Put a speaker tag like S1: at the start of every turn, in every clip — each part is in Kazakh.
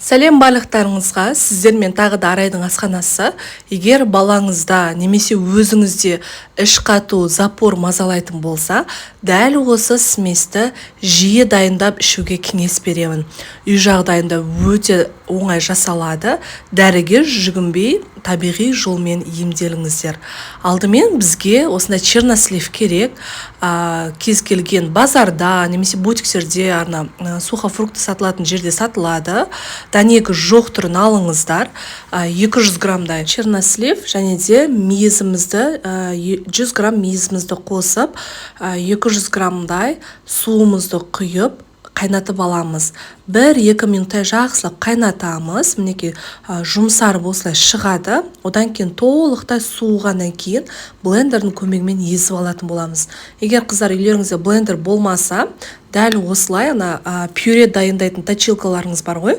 S1: Сәлем барлықтарыңызға, сіздермен тағы да Арайдың асханасы. Егер балаңызда немесе өзіңізде іш қату, запор мазалайтын болса, дәл осы сместі жиі дайындап ішуге кеңес беремін. Үй жағдайында өте оңай жасалады. Дәрігер жүгінбей, табиғи жолмен емделіңіздер. Алдымен бізге осындай чернослив керек. Кез келген базарда немесе бутиктерде сухофрукты сатылатын жерде сатылады. Дәнегі жоқ түрін алыңыздар. 200 граммдай чернослив және де мейізімізді 100 грамм мейізімізді қосып 200 граммдай суымызды құйып қайнатып аламыз. 1-2 минуттай жақсылап қайнатамыз. Мінекей жұмсар осылай шығады. Одан кейін толықтай суығаннан кейін блендердің көмегімен езіп алатын боламыз. Егер қыздар үйлеріңізде блендер болмаса, дәл осылай пюре дайындайтын точилкаларыңыз бар ғой,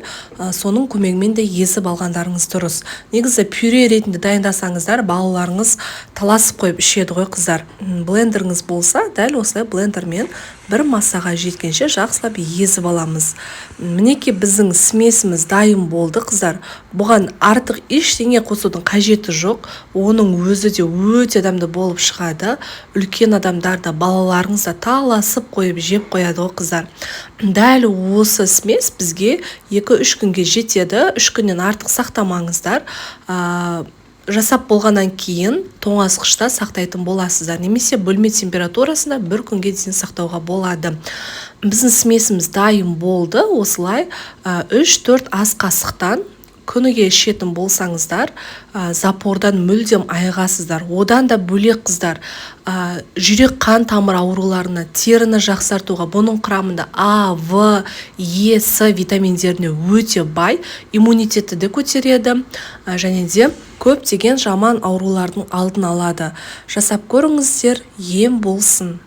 S1: соның көмегімен де езіп алғандарыңыз дұрыс. Негізі пюре ретінде дайындасаңыздар, балаларыңыз таласып қойып ішеді ғой қыздар. Блендеріңіз болса, дәл осылай блендермен бір массаға жеткенше жақсылап езіп аламыз. Мінекей біздің смесіміз дайын болды қыздар. Бұған артық ештеңе қосудың қажеті жоқ. Оның өзі де өте дәмді болып шығады. Үлкен адамдар да, балаларыңыз да таласып қойып жеп қояды ғой қыздар. Дәл осы смес бізге 2-3 күнге жетеді. 3 күннен артық сақтамаңыздар. Жасап болғаннан кейін тоңазытқышта сақтайтын боласыздар. Немесе бөлме температурасында 1 күнге дейін сақтауға болады. Біздің смесіміз дайын болды. Осылай 3-4 ас қасықтан күніге ішетін болсаңыздар, запордан мүлдем айығасыздар. Одан да бөлек қыздар, жүрек қан тамыр ауруларына, теріні жақсартуға, бұның құрамында А, В, Е, С витаминдеріне өте бай, иммунитетті де көтереді, және де көптеген жаман аурулардың алдын алады. Жасап көріңіздер, ем болсын.